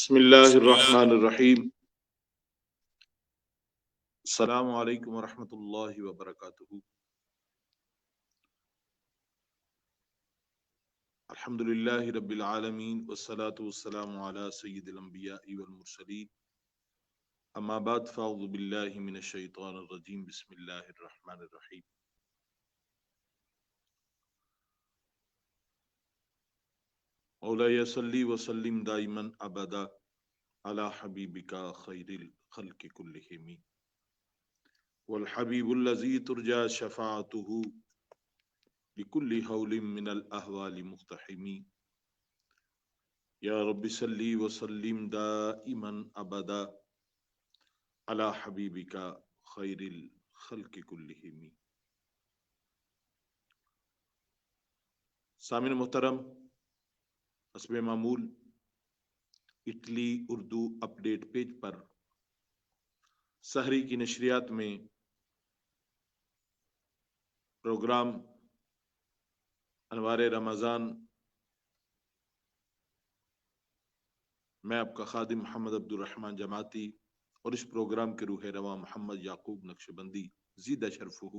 بسم اللہ الرحمن الرحیم. السلام علیکم ورحمۃ اللہ وبرکاتہ. الحمد للہ رب العالمین والصلاة والسلام علی سید الانبیاء والمرسلین. اما بعد فاعوذ باللہ من الشیطان الرجیم. بسم اللہ الرحمن الرحیم. مولاي صلی وسلم دائما ابدا علی حبیبک خیر الخلق کلہم والحبیب الذی ترجى شفاعته بكل حول من الاحوال مقتحم. یا رب صلی وسلم دائما ابدا علی حبیبک خیر الخلق کلہم. سامعین محترم، حسب معمول اٹلی اردو اپڈیٹ پیج پر سحری کی نشریات میں پروگرام انوار رمضان میں آپ کا خادم محمد عبد الرحمن جماعتی اور اس پروگرام کے روح رواں محمد یعقوب نقشبندی زیدہ شرفہ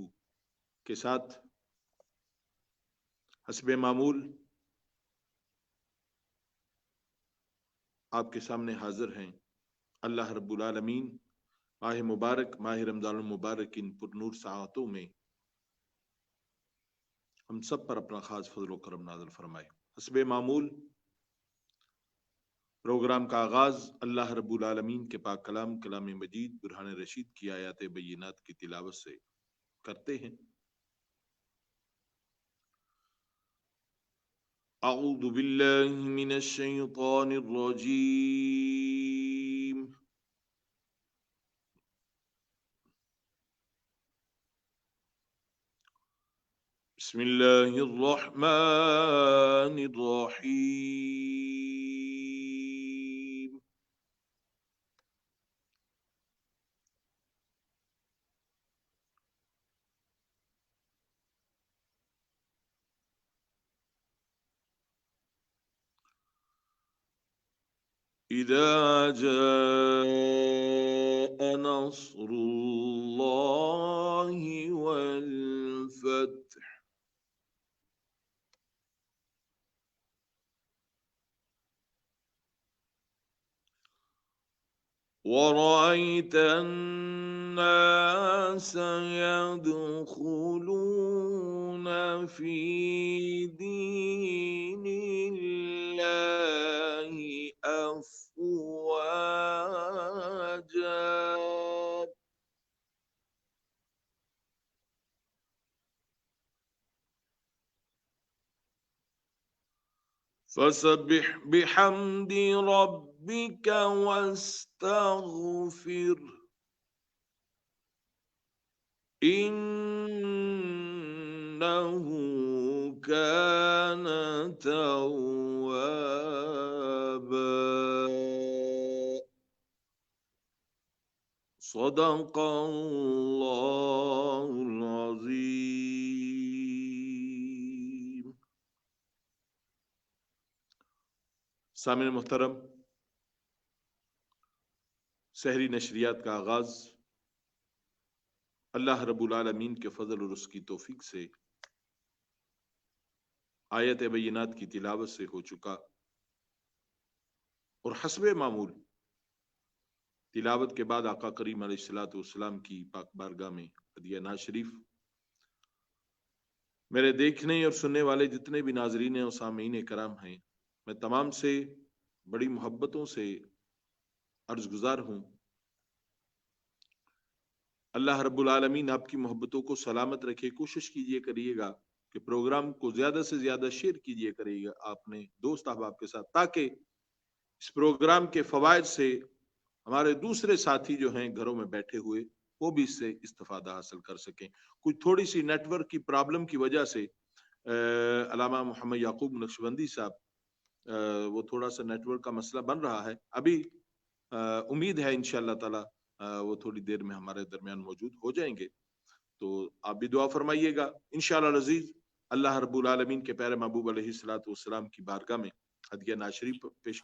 کے ساتھ حسب معمول آپ کے سامنے حاضر ہیں. اللہ رب العالمین ماہ مبارک، ماہ رمضان المبارک ان پر نور ساعتوں میں ہم سب پر اپنا خاص فضل و کرم نازل فرمائے. حسب معمول پروگرام کا آغاز اللہ رب العالمین کے پاک کلام مجید برہان رشید کی آیات بینات کی تلاوت سے کرتے ہیں. اعوذ باللہ من الشیطان الرجیم. بسم اللہ الرحمن الرحیم. اذا جاء نصر اللہ والفتح ورأيت الناس يدخلون في دين الله أفواجا فسبح بحمد ربك واستغفر إنه كان توابا. صدق اللہ العظیم. سامعین محترم، سحری نشریات کا آغاز اللہ رب العالمین کے فضل اور اس کی توفیق سے آیت بینات کی تلاوت سے ہو چکا، اور حسب معمول تلاوت کے بعد آقا کریم علیہ الصلوۃ والسلام کی پاک بارگاہ میں ہدیہ ناز شریف میرے دیکھنے اور سننے والے جتنے بھی ناظرین اور سامعین کرام ہیں، میں تمام سے بڑی محبتوں سے عرض گزار ہوں. اللہ رب العالمین آپ کی محبتوں کو سلامت رکھے. کوشش کیجئے کریے گا کہ پروگرام کو زیادہ سے زیادہ شیئر کیجئے کریے گا اپنے دوست احباب کے ساتھ، تاکہ اس پروگرام کے فوائد سے ہمارے دوسرے ساتھی جو ہیں گھروں میں بیٹھے ہوئے وہ بھی اس سے استفادہ حاصل کر سکیں. کچھ تھوڑی سی نیٹ ورک کی پرابلم کی وجہ سے علامہ محمد یعقوب نقشبندی صاحب وہ تھوڑا سا نیٹ ورک کا مسئلہ بن رہا ہے. ابھی امید ہے انشاءاللہ تعالی وہ تھوڑی دیر میں ہمارے درمیان موجود ہو جائیں گے، تو آپ بھی دعا فرمائیے گا. انشاءاللہ العزیز اللہ رب العالمین کے پیارے محبوب علیہ الصلوۃ والسلام کی بارگاہ میں ہدیہ ناز شریف پیش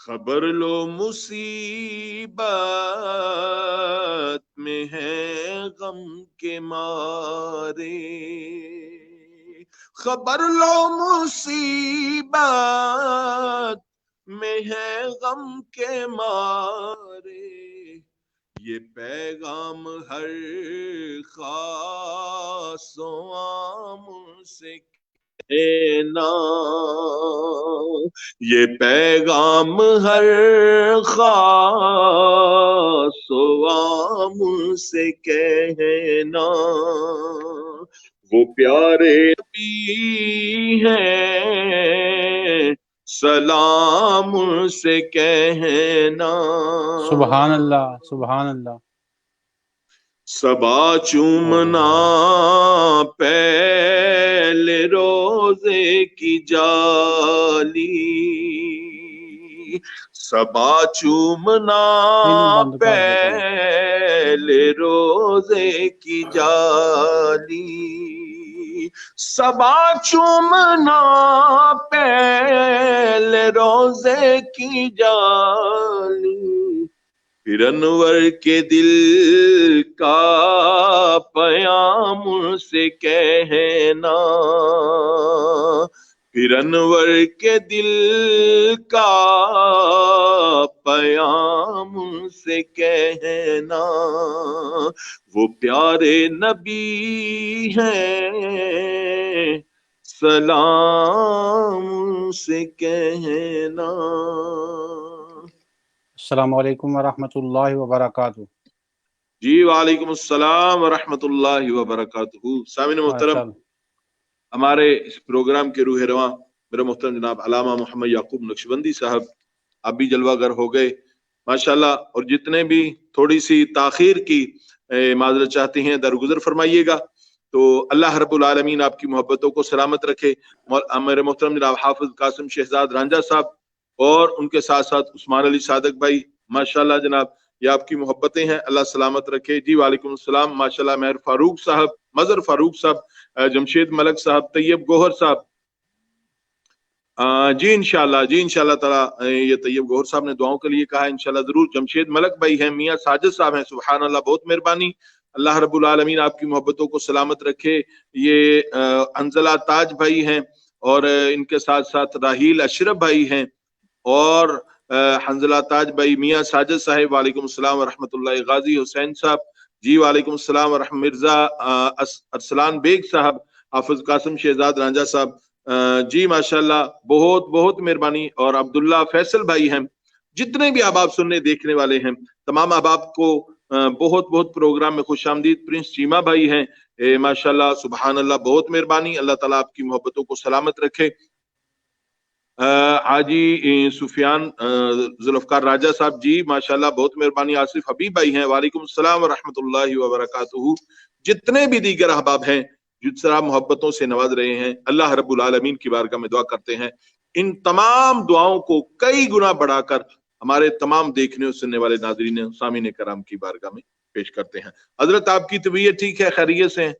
خبر لو مصیبت میں ہے غم کے مارے، خبر لو مصیبت میں ہے غم کے مارے، یہ پیغام ہر خاص و عام سے کہنا، یہ پیغام ہر خاص و عام سے کہنا، وہ پیارے نبی ہیں سلام سے کہنا، سبحان اللہ سبحان اللہ۔ صبا چومنا پہلے روزے کی جالی، صبا چومنا پہلے روزے کی جالی، صبا چومنا پہلے روزے کی جالی، پھر انور کے دل کا پیام سے کہنا، پھر انور کے دل کا پیام سے کہنا، وہ پیارے نبی ہیں سلام سے کہنا۔ السلام علیکم ورحمۃ اللہ وبرکاتہ۔ جی وعلیکم السلام ورحمۃ اللہ وبرکاتہ۔ سامعین محترم، ہمارے اس پروگرام کے روح رواں میرے محترم جناب علامہ محمد یعقوب نقشبندی صاحب اب بھی جلوہ گر ہو گئے ماشاءاللہ، اور جتنے بھی تھوڑی سی تاخیر کی معذرت چاہتے ہیں درگزر فرمائیے گا۔ تو اللہ رب العالمین آپ کی محبتوں کو سلامت رکھے۔ میرے محترم جناب حافظ قاسم شہزاد رانجھا صاحب اور ان کے ساتھ ساتھ عثمان علی صادق بھائی ماشاءاللہ جناب، یہ آپ کی محبتیں ہیں، اللہ سلامت رکھے۔ جی وعلیکم السلام ماشاءاللہ، مہر فاروق صاحب، مظہر فاروق صاحب، جمشید ملک صاحب، طیب گوہر صاحب، جی انشاءاللہ تعالی یہ طیب گوہر صاحب نے دعاؤں کے لیے کہا ہے، انشاءاللہ ضرور۔ جمشید ملک بھائی ہیں، میاں ساجد صاحب ہیں، سبحان اللہ، بہت مہربانی، اللہ رب العالمین آپ کی محبتوں کو سلامت رکھے۔ یہ حنزلہ تاج بھائی ہیں اور ان کے ساتھ ساتھ راہیل اشرف بھائی ہیں اور حنزلہ تاج بھائی، میاں ساجد صاحب وعلیکم السلام ورحمۃ اللہ، غازی حسین صاحب جی وعلیکم السلام ورحمۃ، مرزا ارسلان بیگ صاحب، حافظ قاسم شہزاد رانجھا صاحب جی ماشاءاللہ، بہت بہت مہربانی، اور عبداللہ فیصل بھائی ہیں، جتنے بھی احباب سننے دیکھنے والے ہیں تمام احباب کو بہت بہت پروگرام میں خوش آمدید۔ پرنس چیمہ بھائی ہیں ماشاءاللہ، سبحان اللہ، بہت مہربانی، اللہ تعالیٰ آپ کی محبتوں کو سلامت رکھے۔ حاجی سفیان ذوالفقار راجہ صاحب جی ماشاءاللہ، بہت مہربانی۔ آصف حبیب بھائی ہیں، وعلیکم السلام ورحمۃ اللہ وبرکاتہ۔ جتنے بھی دیگر احباب ہیں جس طرح محبتوں سے نواز رہے ہیں، اللہ رب العالمین کی بارگاہ میں دعا کرتے ہیں ان تمام دعاؤں کو کئی گنا بڑھا کر ہمارے تمام دیکھنے اور سننے والے ناظرین سامعین کرام کی بارگاہ میں پیش کرتے ہیں۔ حضرت آپ کی طبیعت ٹھیک ہے، خیریت سے ہیں؟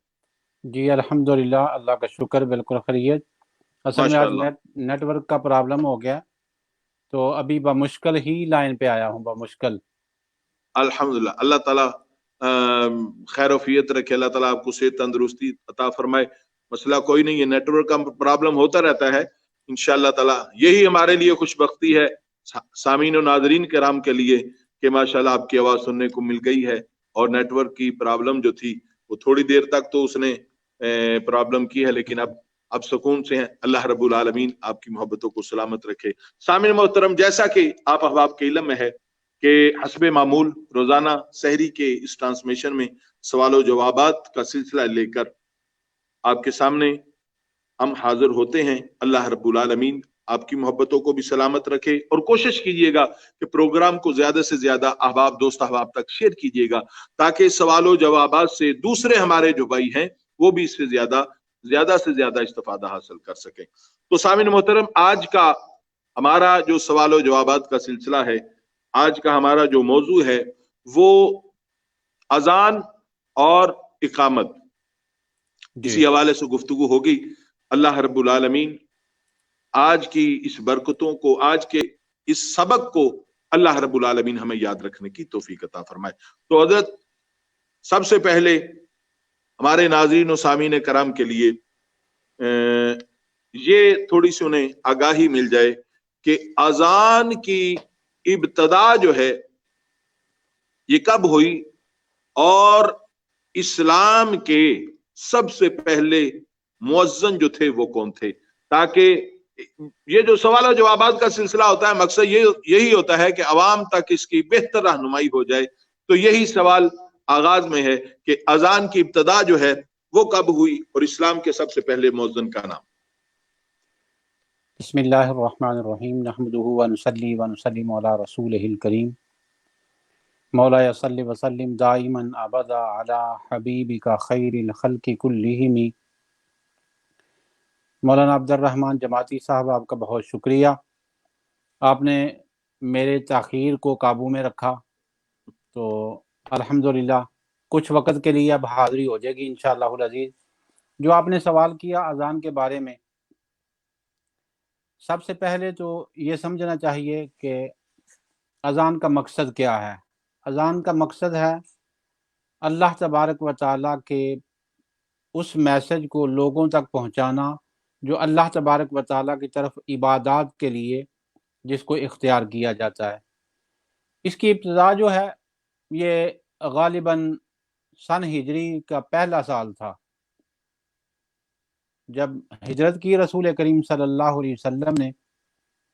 جی الحمدللہ، اللہ کا شکر، بالکل خیریت۔ اصل میں آج نیٹ ورک کا پرابلم ہو گیا تو ابھی بمشکل ہی لائن پہ آیا ہوں، بمشکل۔ الحمدللہ، اللہ تعالیٰ خیر وفیت رکھے، اللہ تعالیٰ آپ کو صحت تندرستی عطا فرمائے۔ مسئلہ کوئی نہیں ہے، نیٹ ورک کا پرابلم ہوتا رہتا ہے، انشاءاللہ تعالیٰ یہی ہمارے لیے خوش بختی ہے سامعین و ناظرین کرام کے لیے کہ ماشاءاللہ آپ کی آواز سننے کو مل گئی ہے، اور نیٹ ورک کی پرابلم جو تھی وہ تھوڑی دیر تک تو اس نے پرابلم کی ہے، لیکن اب سکون سے ہیں۔ اللہ رب العالمین آپ کی محبتوں کو سلامت رکھے۔ سامعین محترم، جیسا کہ آپ احباب کے علم میں ہے کہ حسب معمول روزانہ سحری کے اس ٹرانسمیشن میں سوال و جوابات کا سلسلہ لے کر آپ کے سامنے ہم حاضر ہوتے ہیں۔ اللہ رب العالمین آپ کی محبتوں کو بھی سلامت رکھے، اور کوشش کیجیے گا کہ پروگرام کو زیادہ سے زیادہ احباب، دوست احباب تک شیئر کیجیے گا، تاکہ سوال و جوابات سے دوسرے ہمارے جو بھائی ہیں وہ بھی اس سے زیادہ سے زیادہ استفادہ حاصل کر سکیں۔ تو سامعین محترم، آج کا ہمارا جو سوال و جوابات کا سلسلہ ہے، آج کا ہمارا جو موضوع ہے وہ اذان اور اقامت، اسی حوالے سے گفتگو ہوگی۔ اللہ رب العالمین آج کی اس برکتوں کو، آج کے اس سبق کو اللہ رب العالمین ہمیں یاد رکھنے کی توفیق عطا فرمائے۔ تو حضرت سب سے پہلے ہمارے ناظرین و سامعین کرام کے لیے یہ تھوڑی سی انہیں آگاہی مل جائے کہ اذان کی ابتدا جو ہے یہ کب ہوئی، اور اسلام کے سب سے پہلے مؤذن جو تھے وہ کون تھے، تاکہ یہ جو سوال و جوابات کا سلسلہ ہوتا ہے مقصد یہی ہوتا ہے کہ عوام تک اس کی بہتر رہنمائی ہو جائے۔ تو یہی سوال آغاز میں ہے کہ اذان کی ابتدا جو ہے وہ کب ہوئی اور اسلام کے سب سے پہلے مؤذن کا نام۔ بسم اللہ الرحمن الرحیم، نحمدہ ونصلی ونسلم علی رسولہ الکریم، مولا صلی وسلم دائما ابدا علی حبیبک خیر الخلق کلہم۔ مولانا عبد الرحمن جماعتی صاحب، آپ کا بہت شکریہ، آپ نے میرے تاخیر کو قابو میں رکھا۔ تو الحمدللہ کچھ وقت کے لیے اب حاضری ہو جائے گی انشاءاللہ العزیز۔ جو آپ نے سوال کیا اذان کے بارے میں، سب سے پہلے تو یہ سمجھنا چاہیے کہ اذان کا مقصد کیا ہے۔ اذان کا مقصد ہے اللہ تبارک و تعالیٰ کے اس میسج کو لوگوں تک پہنچانا جو اللہ تبارک و تعالیٰ کی طرف عبادات کے لیے جس کو اختیار کیا جاتا ہے۔ اس کی ابتدا جو ہے یہ غالباً سن ہجری کا پہلا سال تھا، جب ہجرت کی رسول کریم صلی اللہ علیہ وسلم نے،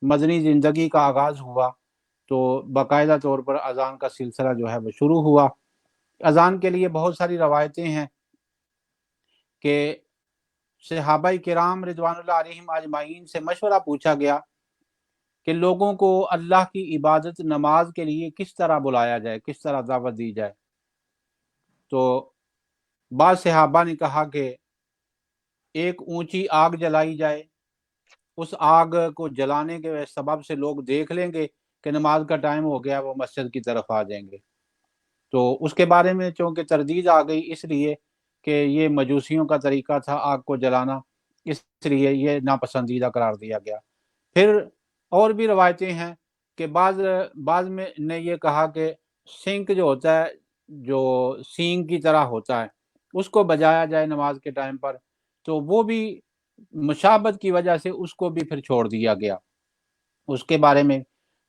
مدنی زندگی کا آغاز ہوا تو باقاعدہ طور پر اذان کا سلسلہ جو ہے وہ شروع ہوا۔ اذان کے لیے بہت ساری روایتیں ہیں کہ صحابہ کرام رضوان اللہ علیہم اجمعین سے مشورہ پوچھا گیا کہ لوگوں کو اللہ کی عبادت نماز کے لیے کس طرح بلایا جائے، کس طرح دعوت دی جائے۔ تو بعض صحابہ نے کہا کہ ایک اونچی آگ جلائی جائے، اس آگ کو جلانے کے سبب سے لوگ دیکھ لیں گے کہ نماز کا ٹائم ہو گیا، وہ مسجد کی طرف آ جائیں گے۔ تو اس کے بارے میں چونکہ تردید آ گئی، اس لیے کہ یہ مجوسیوں کا طریقہ تھا آگ کو جلانا، اس لیے یہ ناپسندیدہ قرار دیا گیا۔ پھر اور بھی روایتیں ہیں کہ بعض میں نے یہ کہا کہ سنک جو ہوتا ہے، جو سینگ کی طرح ہوتا ہے، اس کو بجایا جائے نماز کے ٹائم پر، تو وہ بھی مشابہت کی وجہ سے اس کو بھی پھر چھوڑ دیا گیا اس کے بارے میں۔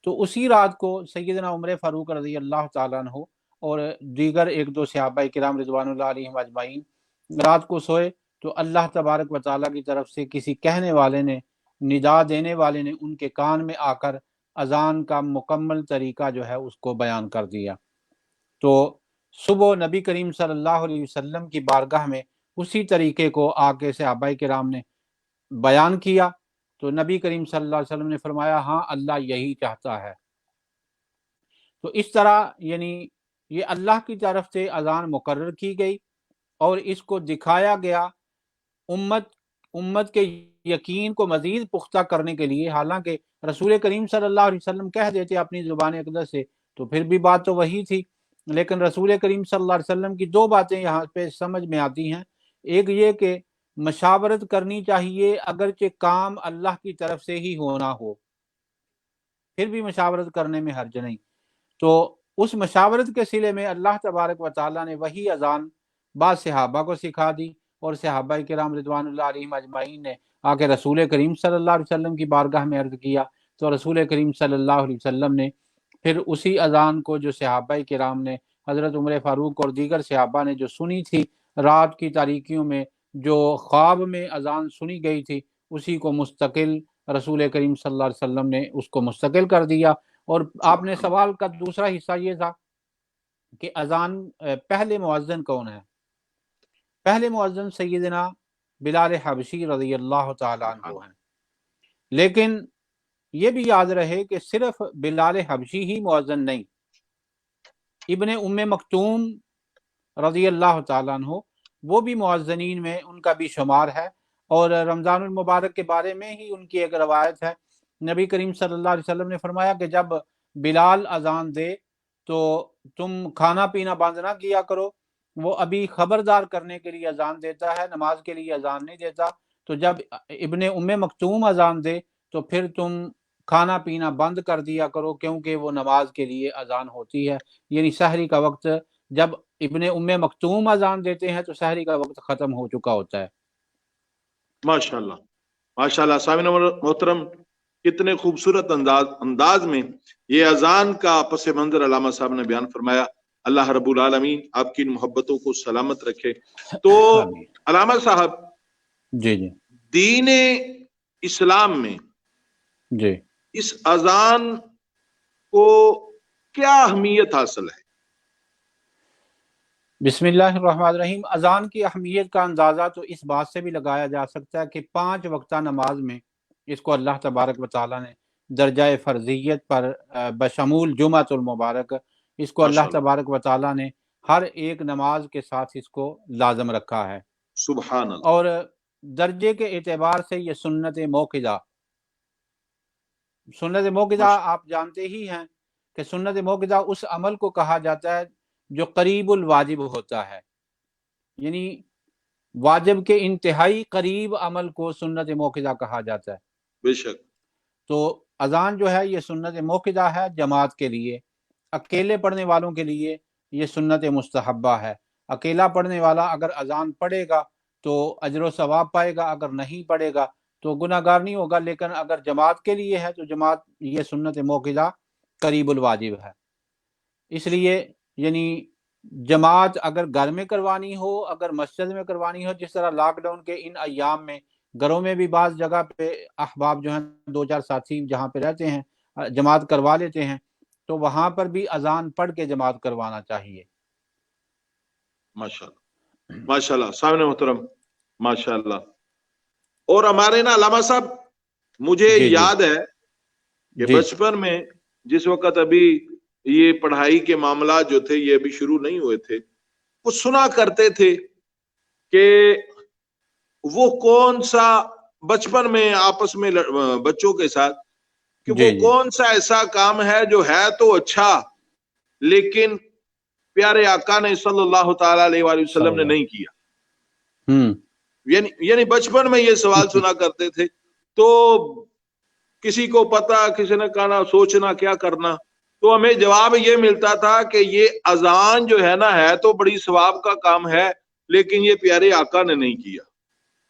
تو اسی رات کو سیدنا عمر فاروق رضی اللہ تعالیٰ عنہ اور دیگر ایک دو صحابہ کرام رضوان اللہ علیہم اجمعین رات کو سوئے تو اللہ تبارک و تعالیٰ کی طرف سے کسی کہنے والے نے، ندا دینے والے نے ان کے کان میں آ کر اذان کا مکمل طریقہ جو ہے اس کو بیان کر دیا۔ تو صبح نبی کریم صلی اللہ علیہ وسلم کی بارگاہ میں اسی طریقے کو آ کے صحابہ کرام نے بیان کیا، تو نبی کریم صلی اللہ علیہ وسلم نے فرمایا ہاں اللہ یہی چاہتا ہے۔ تو اس طرح یعنی یہ اللہ کی طرف سے اذان مقرر کی گئی اور اس کو دکھایا گیا امت کے یقین کو مزید پختہ کرنے کے لیے۔ حالانکہ رسول کریم صلی اللہ علیہ وسلم کہہ دیتے اپنی زبان اقدس سے تو پھر بھی بات تو وہی تھی، لیکن رسول کریم صلی اللہ علیہ وسلم کی دو باتیں یہاں پہ سمجھ میں آتی ہیں۔ ایک یہ کہ مشاورت کرنی چاہیے اگرچہ کام اللہ کی طرف سے ہی ہونا ہو، پھر بھی مشاورت کرنے میں حرج نہیں۔ تو اس مشاورت کے صلے میں اللہ تبارک و تعالیٰ نے وہی اذان بعض صحابہ کو سکھا دی، اور صحابہ کرام رضوان اللہ علیہم اجمعین نے آ کے رسول کریم صلی اللہ علیہ وسلم کی بارگاہ میں عرض کیا، تو رسول کریم صلی اللہ علیہ وسلم نے پھر اسی اذان کو جو صحابہ کرام نے، حضرت عمر فاروق اور دیگر صحابہ نے جو سنی تھی رات کی تاریکیوں میں، جو خواب میں اذان سنی گئی تھی، اسی کو مستقل رسول کریم صلی اللہ علیہ وسلم نے اس کو مستقل کر دیا۔ اور آپ نے سوال کا دوسرا حصہ یہ تھا کہ اذان پہلے مؤذن کون ہے؟ پہلے مؤذن سیدنا بلال حبشی رضی اللہ تعالیٰ عنہ ہیں، لیکن یہ بھی یاد رہے کہ صرف بلال حبشی ہی مؤذن نہیں، ابن ام مکتوم رضی اللہ تعالیٰ عنہ وہ بھی مؤذنین میں ان کا بھی شمار ہے۔ اور رمضان المبارک کے بارے میں ہی ان کی ایک روایت ہے، نبی کریم صلی اللہ علیہ وسلم نے فرمایا کہ جب بلال اذان دے تو تم کھانا پینا بند نہ کیا کرو، وہ ابھی خبردار کرنے کے لیے اذان دیتا ہے، نماز کے لیے اذان نہیں دیتا۔ تو جب ابن ام مکتوم اذان دے تو پھر تم کھانا پینا بند کر دیا کرو کیونکہ وہ نماز کے لیے اذان ہوتی ہے. یعنی سحری کا وقت جب ابن ام مکتوم اذان دیتے ہیں تو سحری کا وقت ختم ہو چکا ہوتا ہے. ماشاءاللہ ماشاءاللہ. سامعین محترم، کتنے خوبصورت انداز میں یہ اذان کا پس منظر علامہ صاحب نے بیان فرمایا. اللہ رب العالمین آپ کی ان محبتوں کو سلامت رکھے. تو علامہ صاحب، جی جی دین اسلام میں جی اس اذان کو کیا اہمیت حاصل ہے؟ بسم اللہ الرحمن الرحیم. اذان کی اہمیت کا اندازہ تو اس بات سے بھی لگایا جا سکتا ہے کہ 5 وقتہ نماز میں اس کو اللہ تبارک و تعالیٰ نے درجہ فرضیت پر بشمول جمعۃ المبارک اس کو اللہ تبارک و تعالیٰ نے ہر ایک نماز کے ساتھ اس کو لازم رکھا ہے. سبحان اللہ. اور درجے کے اعتبار سے یہ سنت موقدہ آپ جانتے ہی ہیں کہ سنت موقدہ اس عمل کو کہا جاتا ہے جو قریب الواجب ہوتا ہے. یعنی واجب کے انتہائی قریب عمل کو سنت موقدہ کہا جاتا ہے. بے شک. تو اذان جو ہے یہ سنت موقدہ ہے جماعت کے لیے. اکیلے پڑھنے والوں کے لیے یہ سنت مستحبہ ہے. اکیلا پڑھنے والا اگر اذان پڑھے گا تو اجر و ثواب پائے گا، اگر نہیں پڑھے گا تو گناہ گار نہیں ہوگا. لیکن اگر جماعت کے لیے ہے تو جماعت یہ سنت موقدہ قریب الواجب ہے. اس لیے یعنی جماعت اگر گھر میں کروانی ہو، اگر مسجد میں کروانی ہو، جس طرح لاک ڈاؤن کے ان ایام میں گھروں میں بھی بعض جگہ پہ احباب جو ہیں 2-4 ساتھی جہاں پہ رہتے ہیں جماعت کروا لیتے ہیں، تو وہاں پر بھی اذان پڑھ کے جماعت کروانا چاہیے. ماشاءاللہ ماشاءاللہ. سامنے محترم ماشاءاللہ. اور ہمارے نا علامہ صاحب، مجھے یاد ہے کہ بچپن میں جس وقت ابھی یہ پڑھائی کے معاملات جو تھے یہ ابھی شروع نہیں ہوئے تھے، وہ سنا کرتے تھے کہ وہ کون سا بچپن میں آپس میں بچوں کے ساتھ کہ وہ کون سا ایسا کام ہے جو ہے تو اچھا لیکن پیارے آقا نے صلی اللہ تعالی علیہ وآلہ وسلم نے نہیں کیا. یعنی بچپن میں یہ سوال سنا کرتے تھے. تو کسی کو پتا، کسی نے کہا سوچنا کیا کرنا، تو ہمیں جواب یہ ملتا تھا کہ یہ اذان جو ہے نا ہے تو بڑی ثواب کا کام ہے لیکن یہ پیارے آقا نے نہیں کیا.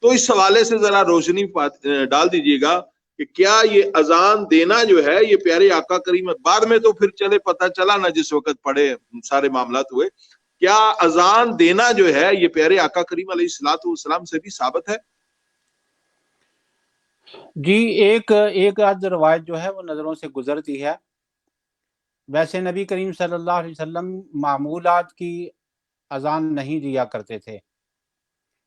تو اس حوالے سے ذرا روشنی ڈال دیجیے گا کہ کیا یہ اذان دینا جو ہے یہ پیارے آقا کریم، بعد میں تو پھر چلے پتہ چلا نا جس وقت پڑھے سارے معاملات ہوئے، کیا اذان دینا جو ہے یہ پیارے آقا کریم علیہ الصلوۃ والسلام سے بھی ثابت ہے؟ جی ایک آدھ روایت جو ہے وہ نظروں سے گزرتی ہے. ویسے نبی کریم صلی اللہ علیہ وسلم معمولات کی اذان نہیں دیا کرتے تھے.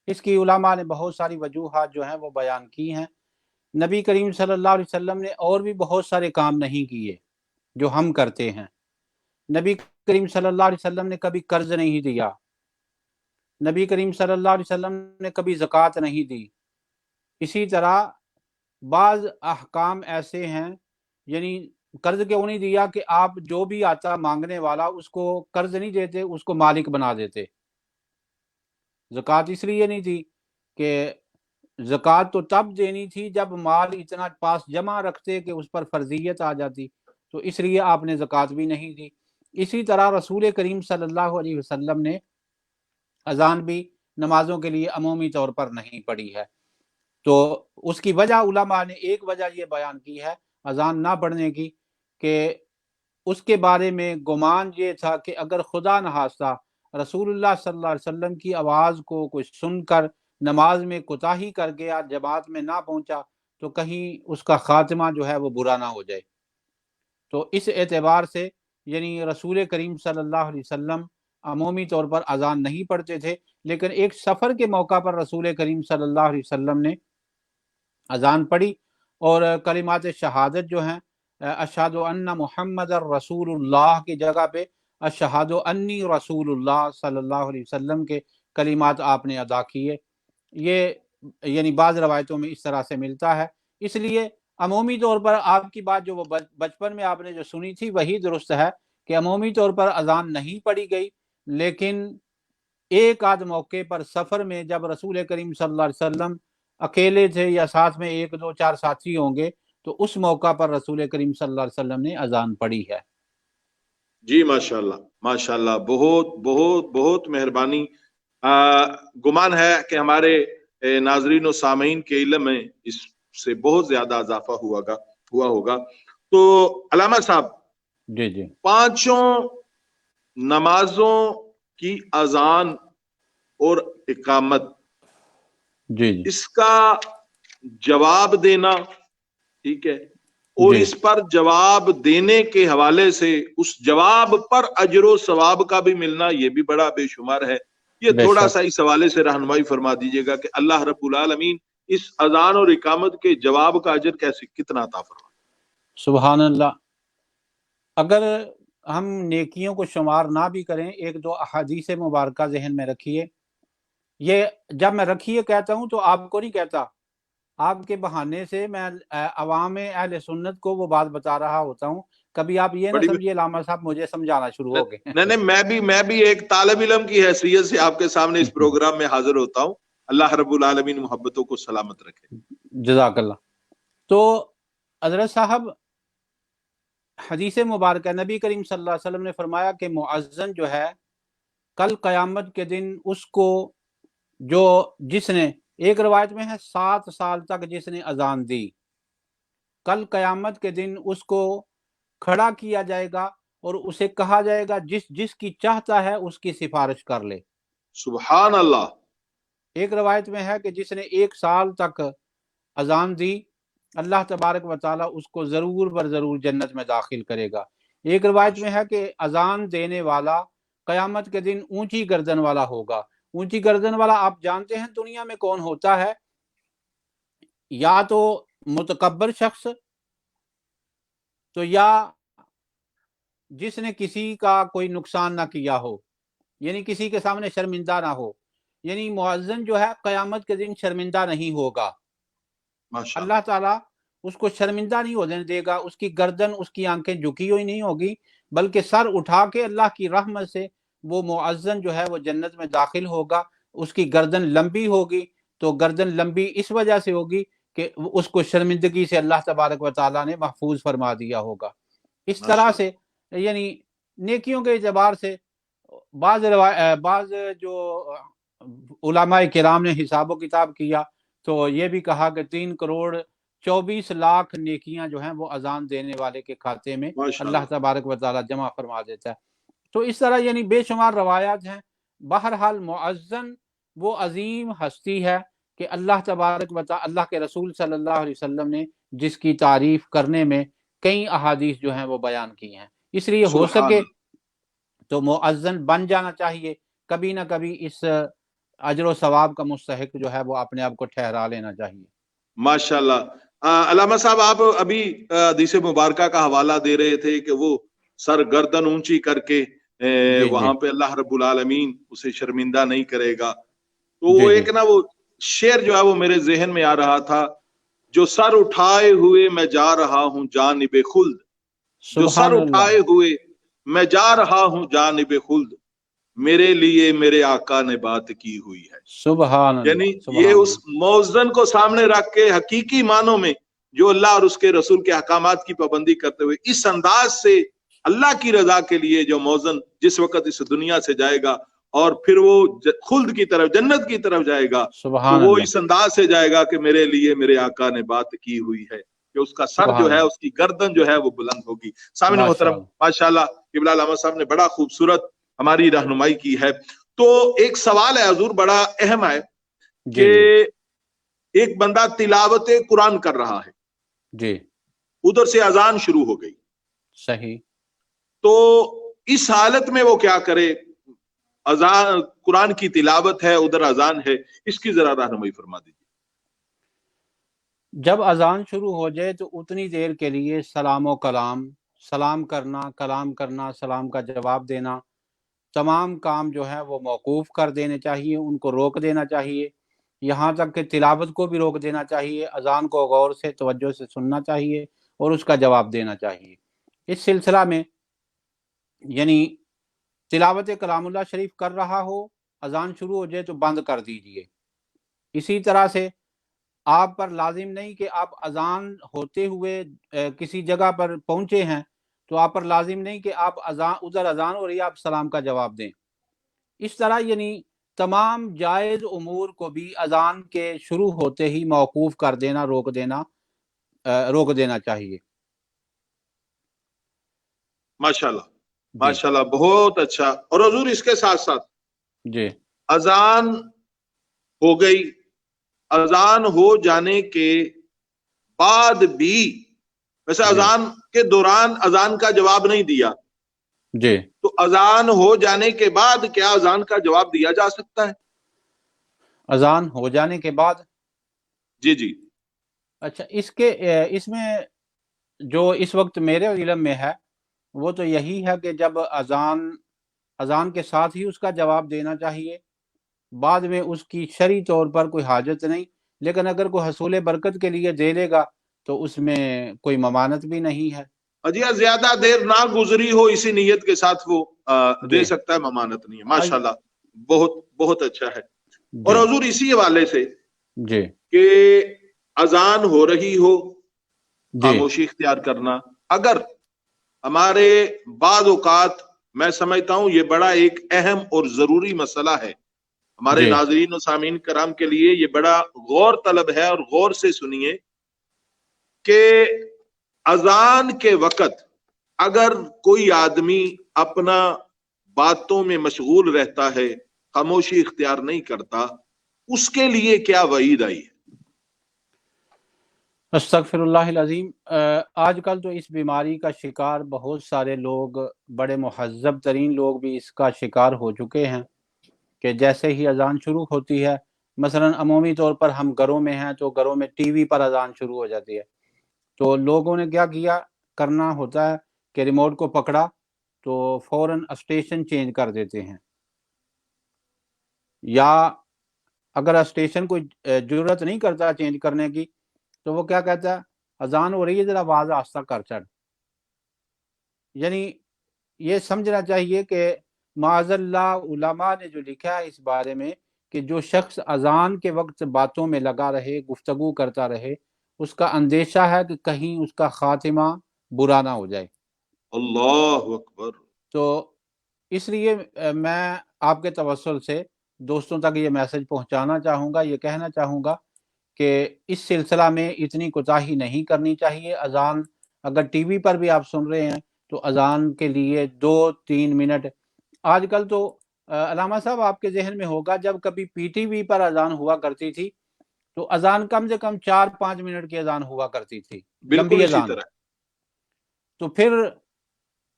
اس کی علماء نے بہت ساری وجوہات جو ہیں وہ بیان کی ہیں. نبی کریم صلی اللہ علیہ وسلم نے اور بھی بہت سارے کام نہیں کیے جو ہم کرتے ہیں. نبی کریم صلی اللہ علیہ وسلم نے کبھی قرض نہیں دیا. نبی کریم صلی اللہ علیہ وسلم نے کبھی زکوٰۃ نہیں دی. اسی طرح بعض احکام ایسے ہیں، یعنی قرض کیوں نہیں دیا کہ آپ جو بھی آتا مانگنے والا اس کو قرض نہیں دیتے، اس کو مالک بنا دیتے. زکوٰۃ اس لیے نہیں تھی کہ زکوٰۃ تو تب دینی تھی جب مال اتنا پاس جمع رکھتے کہ اس پر فرضیت آ جاتی، تو اس لیے آپ نے زکوٰۃ بھی نہیں دی. اسی طرح رسول کریم صلی اللہ علیہ وسلم نے اذان بھی نمازوں کے لیے عمومی طور پر نہیں پڑھی ہے. تو اس کی وجہ علماء نے ایک وجہ یہ بیان کی ہے اذان نہ پڑھنے کی کہ اس کے بارے میں گمان یہ تھا کہ اگر خدا نخواستہ رسول اللہ صلی اللہ علیہ وسلم کی آواز کو کوئی سن کر نماز میں کوتاہی کر گیا، جماعت میں نہ پہنچا، تو کہیں اس کا خاتمہ جو ہے وہ برا نہ ہو جائے. تو اس اعتبار سے یعنی رسول کریم صلی اللہ علیہ وسلم عمومی طور پر اذان نہیں پڑھتے تھے، لیکن ایک سفر کے موقع پر رسول کریم صلی اللہ علیہ وسلم نے اذان پڑھی اور کلمات شہادت جو ہیں اشہد ان محمد رسول اللہ کی جگہ پہ اشہد انی رسول اللہ صلی اللہ علیہ وسلم کے کلمات آپ نے ادا کیے. یہ یعنی بعض روایتوں میں اس طرح سے ملتا ہے. اس لیے عمومی طور پر آپ کی بات جو وہ بچپن میں آپ نے جو سنی تھی وہی درست ہے کہ عمومی طور پر اذان نہیں پڑھی گئی، لیکن ایک آدھ موقع پر سفر میں جب رسول کریم صلی اللہ علیہ وسلم اکیلے تھے یا ساتھ میں 1-2-4 ساتھی ہوں گے تو اس موقع پر رسول کریم صلی اللہ علیہ وسلم نے اذان پڑھی ہے۔ جی ماشاءاللہ ماشاءاللہ، بہت بہت بہت مہربانی۔ گمان ہے کہ ہمارے ناظرین و سامعین کے علم میں اس سے بہت زیادہ اضافہ ہوا ہوگا۔ تو علامہ صاحب، جی جی، پانچوں نمازوں کی اذان اور اقامت، جی جی اس کا جواب دینا، ٹھیک ہے، اور جی، اس پر جواب دینے کے حوالے سے اس جواب پر اجر و ثواب کا بھی ملنا، یہ بھی بڑا بے شمار ہے۔ یہ بے تھوڑا شک، سا اس حوالے سے رہنمائی فرما دیجیے گا کہ اللہ رب العالمین اس اذان اور اقامت کے جواب کا اجر کتنا عطا فرما۔ سبحان اللہ۔ اگر ہم نیکیوں کو شمار نہ بھی کریں، ایک دو احادیث مبارکہ ذہن میں رکھیے۔ یہ جب میں رکھیے کہتا ہوں تو آپ کو نہیں کہتا، آپ کے بہانے سے میں عوام اہل سنت کو وہ بات بتا رہا ہوتا ہوں۔ کبھی آپ یہ نہ بڑی سمجھیے علامہ صاحب مجھے سمجھانا شروع ہو گئے۔ نہیں نہیں، میں بھی ایک طالب علم کی حیثیت سے آپ کے سامنے اس پروگرام میں حاضر ہوتا ہوں۔ اللہ رب العالمین محبتوں کو سلامت رکھے۔ جزاک اللہ۔ تو حضرت صاحب، حدیث مبارکہ نبی کریم صلی اللہ علیہ وسلم نے فرمایا کہ مؤذن جو ہے کل قیامت کے دن اس کو جس نے، ایک روایت میں ہے 7 سال تک جس نے اذان دی، کل قیامت کے دن اس کو کھڑا کیا جائے گا اور اسے کہا جائے گا جس کی چاہتا ہے اس کی سفارش کر لے۔ سبحان اللہ۔ ایک روایت میں ہے کہ جس نے 1 سال تک اذان دی، اللہ تبارک و تعالیٰ اس کو ضرور بر ضرور جنت میں داخل کرے گا۔ ایک روایت میں ہے کہ اذان دینے والا قیامت کے دن اونچی گردن والا ہوگا۔ اونچی گردن والا آپ جانتے ہیں دنیا میں کون ہوتا ہے؟ یا تو متکبر شخص، تو یا جس نے کسی کا کوئی نقصان نہ کیا ہو، یعنی کسی کے سامنے شرمندہ نہ ہو۔ یعنی مؤذن جو ہے قیامت کے دن شرمندہ نہیں ہوگا، اللہ تعالیٰ اس کو شرمندہ نہیں ہونے دے گا۔ اس کی گردن، اس کی آنکھیں جھکی ہوئی نہیں ہوگی، بلکہ سر اٹھا کے اللہ کی رحمت سے وہ مؤذن جو ہے وہ جنت میں داخل ہوگا۔ اس کی گردن لمبی ہوگی، تو گردن لمبی اس وجہ سے ہوگی کہ اس کو شرمندگی سے اللہ تبارک و تعالیٰ نے محفوظ فرما دیا ہوگا۔ اس طرح سے یعنی نیکیوں کے اعتبار سے بعض جو علماء کرام نے حساب و کتاب کیا تو یہ بھی کہا کہ 3,24,00,000 نیکیاں جو ہیں وہ اذان دینے والے کے کھاتے میں اللہ تبارک و تعالیٰ جمع فرما دیتا ہے۔ تو اس طرح یعنی بے شمار روایات ہیں۔ بہرحال مؤذن وہ عظیم ہستی ہے کہ اللہ تبارک و تعالیٰ، اللہ کے رسول صلی اللہ علیہ وسلم نے جس کی تعریف کرنے میں کئی احادیث جو ہیں وہ بیان کی ہیں۔ اس لیے ہو سکے تو مؤذن بن جانا چاہیے، کبھی نہ کبھی اس اجر و ثواب کا مستحق جو ہے وہ اپنے آپ کو ٹھہرا لینا چاہیے۔ ماشاءاللہ۔ علامہ صاحب، آپ ابھی حدیث مبارکہ کا حوالہ دے رہے تھے کہ وہ سر گردن اونچی کر کے وہاں پہ اللہ رب العالمین اسے شرمندہ نہیں کرے گا۔ تو وہ ایک نا وہ شعر جو ہے وہ میرے ذہن میں آ رہا تھا، جو سر اٹھائے ہوئے میں جا رہا ہوں جانب خلد، جو سر اٹھائے ہوئے میں جا رہا ہوں جانب خلد، میرے لیے میرے آقا نے بات کی ہوئی ہے۔ سبحان اللہ۔ یعنی یہ اس مؤذن کو سامنے رکھ کے حقیقی معنوں میں جو اللہ اور اس کے رسول کے احکامات کی پابندی کرتے ہوئے اس انداز سے اللہ کی رضا کے لیے جو مؤذن جس وقت اس دنیا سے جائے گا اور پھر وہ خلد کی طرف، جنت کی طرف جائے گا، تو وہ اس انداز سے جائے گا کہ میرے لیے میرے آقا نے بات کی ہوئی ہے، کہ اس کا سر جو ہے، اس کی گردن جو ہے وہ بلند ہوگی۔ سامعین محترم، ماشاءاللہ قبلہ علامہ صاحب نے بڑا خوبصورت ہماری رہنمائی کی ہے۔ تو ایک سوال ہے حضور، بڑا اہم ہے، کہ ایک بندہ تلاوت قرآن کر رہا ہے، جی، ادھر سے اذان شروع ہو گئی، صحیح، تو اس حالت میں وہ کیا کرے؟ اذان قرآن کی تلاوت ہے، ادھر اذان ہے، اس کی ذرا رہنمائی فرما دیجیے۔ جب اذان شروع ہو جائے تو اتنی دیر کے لیے سلام و کلام، سلام کرنا، کلام کرنا، سلام کا جواب دینا، تمام کام جو ہے وہ موقوف کر دینے چاہیے، ان کو روک دینا چاہیے، یہاں تک کہ تلاوت کو بھی روک دینا چاہیے، اذان کو غور سے توجہ سے سننا چاہیے اور اس کا جواب دینا چاہیے۔ اس سلسلہ میں یعنی تلاوت کلام اللہ شریف کر رہا ہو، اذان شروع ہو جائے تو بند کر دیجئے۔ اسی طرح سے آپ پر لازم نہیں کہ آپ اذان ہوتے ہوئے کسی جگہ پر پہنچے ہیں تو آپ پر لازم نہیں کہ آپ ادھر اذان ہو رہی ہے آپ سلام کا جواب دیں. اس طرح یعنی تمام جائز امور کو بھی اذان کے شروع ہوتے ہی موقوف کر دینا، روک دینا چاہیے. ماشاءاللہ جی ماشاءاللہ، بہت اچھا. اور حضور اس کے ساتھ ساتھ جی اذان ہو گئی، اذان ہو جانے کے بعد بھی، ویسے جی اذان کے دوران اذان کا جواب نہیں دیا، جی تو اذان ہو جانے کے بعد کیا اذان کا جواب دیا جا سکتا ہے؟ اذان ہو جانے کے بعد، جی جی. اچھا اس میں جو اس وقت میرے علم میں ہے وہ تو یہی ہے کہ جب اذان کے ساتھ ہی اس کا جواب دینا چاہیے، بعد میں اس کی شرعی طور پر کوئی حاجت نہیں، لیکن اگر کوئی حصول برکت کے لیے دے لے گا تو اس میں کوئی ممانت بھی نہیں ہے. جی زیادہ دیر نہ گزری ہو اسی نیت کے ساتھ وہ دے جی سکتا ہے، ممانت نہیں ہے. ماشاءاللہ، بہت بہت اچھا ہے. اور جی حضور اسی حوالے سے جی کہ اذان ہو رہی ہو، جی خاموشی اختیار کرنا، اگر ہمارے بعض اوقات میں سمجھتا ہوں یہ بڑا ایک اہم اور ضروری مسئلہ ہے ہمارے جی ناظرین و سامعین کرام کے لیے، یہ بڑا غور طلب ہے، اور غور سے سنیے کہ اذان کے وقت اگر کوئی آدمی اپنا باتوں میں مشغول رہتا ہے، خاموشی اختیار نہیں کرتا، اس کے لیے کیا وعید آئی ہے؟ استغفر اللہ العظیم. آج کل تو اس بیماری کا شکار بہت سارے لوگ، بڑے مہذب ترین لوگ بھی اس کا شکار ہو چکے ہیں کہ جیسے ہی اذان شروع ہوتی ہے، مثلا عمومی طور پر ہم گھروں میں ہیں تو گھروں میں ٹی وی پر اذان شروع ہو جاتی ہے، تو لوگوں نے کیا کرنا ہوتا ہے کہ ریموٹ کو پکڑا تو فوراً اسٹیشن چینج کر دیتے ہیں، یا اگر اسٹیشن کوئی ضرورت نہیں کرتا چینج کرنے کی تو وہ کیا کہتا ہے، اذان ہو رہی ہے ذرا آواز آہستہ کر چڑھ. یعنی یہ سمجھنا چاہیے کہ معاذ اللہ علماء نے جو لکھا ہے اس بارے میں کہ جو شخص اذان کے وقت باتوں میں لگا رہے، گفتگو کرتا رہے، اس کا اندیشہ ہے کہ کہیں اس کا خاتمہ برا نہ ہو جائے. اللہ اکبر. تو اس لیے میں آپ کے توسل سے دوستوں تک یہ میسج پہنچانا چاہوں گا، یہ کہنا چاہوں گا کہ اس سلسلہ میں اتنی کوتاہی نہیں کرنی چاہیے. اذان اگر ٹی وی پر بھی آپ سن رہے ہیں تو اذان کے لیے 2-3 منٹ، آج کل تو علامہ صاحب آپ کے ذہن میں ہوگا جب کبھی پی ٹی وی پر اذان ہوا کرتی تھی تو اذان کم سے کم 4-5 منٹ کی اذان ہوا کرتی تھی، بالکل لمبی اسی اذان. طرح. تو پھر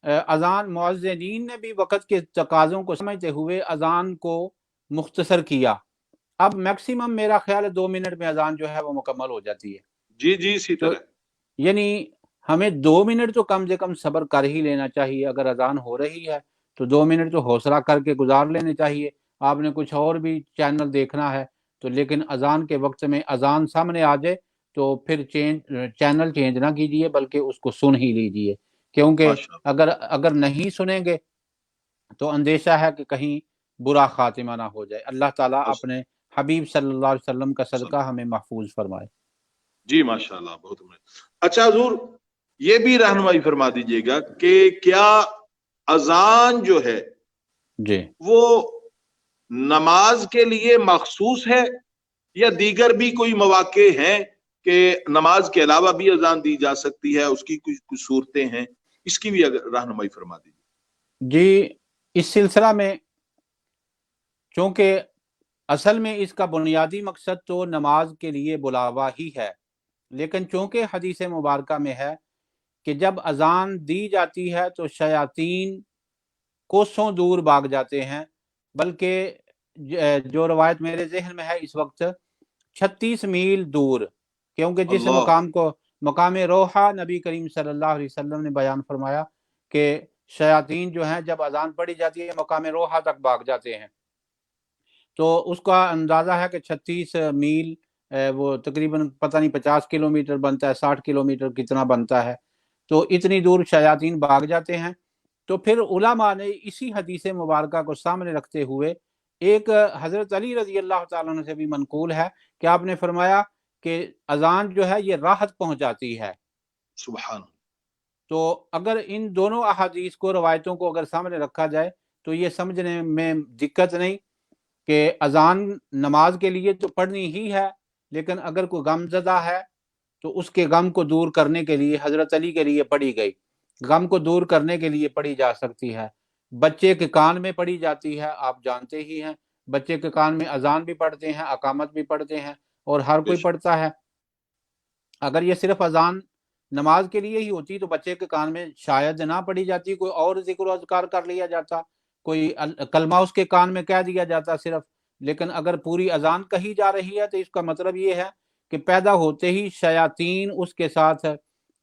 اذان مؤذنین نے بھی وقت کے تقاضوں کو سمجھتے ہوئے اذان کو مختصر کیا. اب میکسیمم میرا خیال ہے 2 منٹ میں اذان جو ہے وہ مکمل ہو جاتی ہے. جی جی اسی تو طرح. یعنی ہمیں 2 منٹ تو کم سے کم صبر کر ہی لینا چاہیے. اگر اذان ہو رہی ہے تو 2 منٹ تو حوصلہ کر کے گزار لینے چاہیے. آپ نے کچھ اور بھی چینل دیکھنا ہے تو لیکن اذان کے وقت میں اذان سامنے آ جائے تو پھر چینل چینج نہ کیجیے بلکہ اس کو سن ہی لیجیے، کیونکہ ماشاء اگر نہیں سنیں گے تو اندیشہ ہے کہ کہیں برا خاتمہ نہ ہو جائے. اللہ تعالیٰ اللہ. اپنے حبیب صلی اللہ علیہ وسلم کا صدقہ ہمیں محفوظ فرمائے. جی ماشاءاللہ، بہت اچھا. حضور یہ بھی رہنمائی فرما دیجیے گا کہ کیا اذان جو ہے جی وہ نماز کے لیے مخصوص ہے، یا دیگر بھی کوئی مواقع ہیں کہ نماز کے علاوہ بھی اذان دی جا سکتی ہے، اس کی کچھ صورتیں ہیں، اس کی بھی رہنمائی فرما دیجیے. جی اس سلسلہ میں چونکہ اصل میں اس کا بنیادی مقصد تو نماز کے لیے بلاوا ہی ہے، لیکن چونکہ حدیث مبارکہ میں ہے کہ جب اذان دی جاتی ہے تو شیاطین کوسوں دور بھاگ جاتے ہیں، بلکہ جو روایت میرے ذہن میں ہے اس وقت 36 میل دور، کیونکہ جس اللہ. مقام روحہ نبی کریم صلی اللہ علیہ وسلم نے بیان فرمایا کہ شیاطین جو ہیں جب اذان پڑھی جاتی ہے مقام روحہ تک بھاگ جاتے ہیں. تو اس کا اندازہ ہے کہ 36 میل وہ تقریباً پتہ نہیں 50 کلومیٹر بنتا ہے، 60 کلومیٹر کتنا بنتا ہے، تو اتنی دور شیاطین بھاگ جاتے ہیں. تو پھر علماء نے اسی حدیث مبارکہ کو سامنے رکھتے ہوئے ایک حضرت علی رضی اللہ تعالیٰ عنہ سے بھی منقول ہے کہ آپ نے فرمایا کہ اذان جو ہے یہ راحت پہنچاتی ہے. سبحان. تو اگر ان دونوں احادیث کو روایتوں کو اگر سامنے رکھا جائے تو یہ سمجھنے میں دقت نہیں کہ اذان نماز کے لیے تو پڑھنی ہی ہے، لیکن اگر کوئی غم زدہ ہے تو اس کے غم کو دور کرنے کے لیے حضرت علی کے لیے پڑھی گئی، غم کو دور کرنے کے لیے پڑھی جا سکتی ہے. بچے کے کان میں پڑھی جاتی ہے، آپ جانتے ہی ہیں بچے کے کان میں اذان بھی پڑھتے ہیں، اقامت بھی پڑھتے ہیں، اور ہر کوئی پڑھتا ہے. اگر یہ صرف اذان نماز کے لیے ہی ہوتی تو بچے کے کان میں شاید نہ پڑھی جاتی، کوئی اور ذکر و اذکار کر لیا جاتا، کوئی کلمہ اس کے کان میں کہہ دیا جاتا صرف. لیکن اگر پوری اذان کہی جا رہی ہے تو اس کا مطلب یہ ہے کہ پیدا ہوتے ہی شیاطین اس کے ساتھ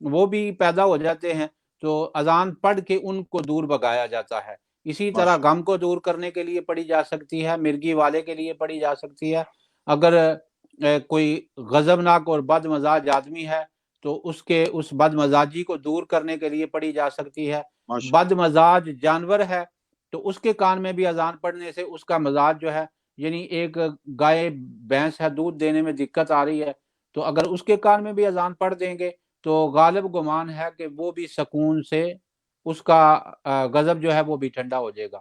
وہ بھی پیدا ہو جاتے ہیں، تو اذان پڑھ کے ان کو دور بھگایا جاتا ہے. اسی طرح غم کو دور کرنے کے لیے پڑھی جا سکتی ہے، مرگی والے کے لیے پڑھی جا سکتی ہے. اگر کوئی غضبناک اور بد مزاج آدمی ہے تو اس بد مزاجی کو دور کرنے کے لیے پڑھی جا سکتی ہے. بد مزاج جانور ہے تو اس کے کان میں بھی اذان پڑھنے سے اس کا مزاج جو ہے، یعنی ایک گائے بھینس ہے دودھ دینے میں دقت آ رہی ہے، تو اگر اس کے کان میں بھی اذان پڑھ دیں گے تو غالب گمان ہے کہ وہ بھی سکون سے اس کا غضب جو ہے وہ بھی ٹھنڈا ہو جائے گا.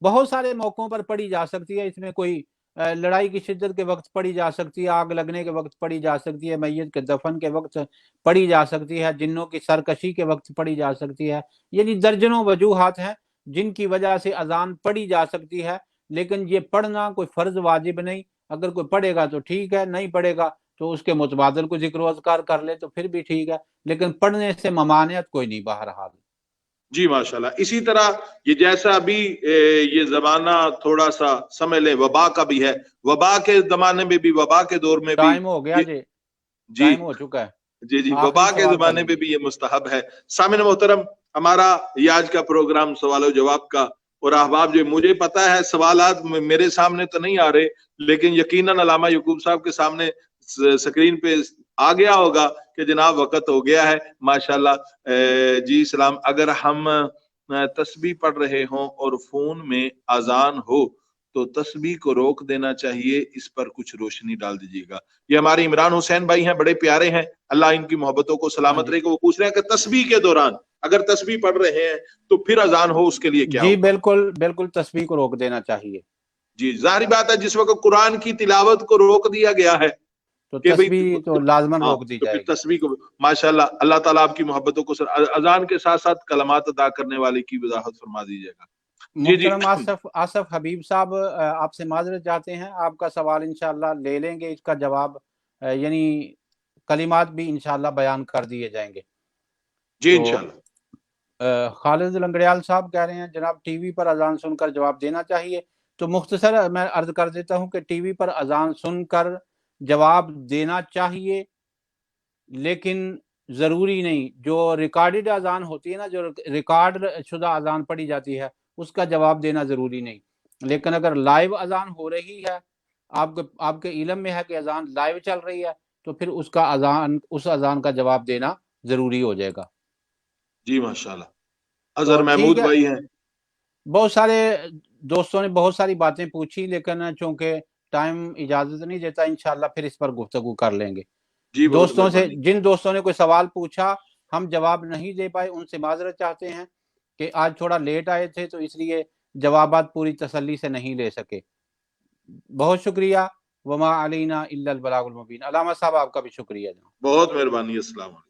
بہت سارے موقعوں پر پڑھی جا سکتی ہے. اس میں کوئی لڑائی کی شدت کے وقت پڑھی جا سکتی ہے، آگ لگنے کے وقت پڑھی جا سکتی ہے، میت کے دفن کے وقت پڑھی جا سکتی ہے، جنوں کی سرکشی کے وقت پڑھی جا سکتی ہے. یعنی درجنوں وجوہات ہیں جن کی وجہ سے اذان پڑھی جا سکتی ہے، لیکن یہ پڑھنا کوئی فرض واجب نہیں. اگر کوئی پڑھے گا تو ٹھیک ہے، نہیں پڑھے گا تو اس کے متبادل کو ذکر و اذکار کر لے تو پھر بھی ٹھیک ہے، لیکن پڑھنے سے ممانعت کوئی نہیں بہرحال. جی ماشاءاللہ. اسی طرح یہ جیسا ابھی یہ زمانہ تھوڑا سا سمجھ لیں وبا کا بھی ہے، وبا کے زمانے میں بھی، وبا کے دور میں بھی ٹائم ہو گیا جی، ٹائم ہو چکا ہے. جی وبا کے زمانے میں بھی یہ مستحب ہے. سامعین محترم، ہمارا یہ آج کا پروگرام سوال و جواب کا، اور احباب جو مجھے پتا ہے سوالات میرے سامنے تو نہیں آ رہے، لیکن یقیناً علامہ یعقوب صاحب کے سامنے سکرین پہ آ گیا ہوگا کہ جناب وقت ہو گیا ہے. ماشاءاللہ. جی سلام. اگر ہم تسبیح پڑھ رہے ہوں اور فون میں اذان ہو تو تسبیح کو روک دینا چاہیے، اس پر کچھ روشنی ڈال دیجیے گا. یہ ہمارے عمران حسین بھائی ہیں، بڑے پیارے ہیں، اللہ ان کی محبتوں کو سلامت رہے. کہ وہ پوچھ رہے ہیں کہ تسبیح کے دوران اگر تسبیح پڑھ رہے ہیں تو پھر اذان ہو، اس کے لیے کیا؟ جی بالکل بالکل، تسبیح کو روک دینا چاہیے. جی ظاہری بات ہے جس وقت قرآن کی تلاوت کو روک دیا گیا ہے تو تسبیح تو لازماً روک دی تو جائے پھر گی. تسبیح کو ماشاءاللہ اللہ تعالیٰ آپ کی محبتوں کو اذان کے ساتھ ساتھ کلمات ادا کرنے والے کی وضاحت فرما دیجیے گا. محترم آصف حبیب صاحب، آپ سے معذرت چاہتے ہیں، آپ کا سوال انشاءاللہ لے لیں گے، اس کا جواب یعنی کلمات بھی انشاءاللہ بیان کر دیے جائیں گے. جی انشاءاللہ. خالد لنگڑیال صاحب کہہ رہے ہیں جناب ٹی وی پر اذان سن کر جواب دینا چاہیے. تو مختصر میں عرض کر دیتا ہوں کہ ٹی وی پر اذان سن کر جواب دینا چاہیے، لیکن ضروری نہیں. جو ریکارڈڈ اذان ہوتی ہے نا، جو ریکارڈ شدہ اذان پڑھی جاتی ہے، اس کا جواب دینا ضروری نہیں. لیکن اگر لائیو اذان ہو رہی ہے، آپ کے علم میں ہے کہ اذان لائیو چل رہی ہے، تو پھر اس اذان کا جواب دینا ضروری ہو جائے گا. جی ماشاءاللہ. اظہر محمود بھائی ہیں. بہت سارے دوستوں نے بہت ساری باتیں پوچھی، لیکن چونکہ ٹائم اجازت نہیں دیتا، انشاءاللہ پھر اس پر گفتگو کر لیں گے. دوستوں سے جن دوستوں نے کوئی سوال پوچھا ہم جواب نہیں دے پائے، ان سے معذرت چاہتے ہیں کہ آج تھوڑا لیٹ آئے تھے تو اس لیے جوابات پوری تسلی سے نہیں لے سکے. بہت شکریہ. وما علینا الا البلاغ المبین. علامہ صاحب آپ کا بھی شکریہ. بہت مہربانی. السلام علیکم.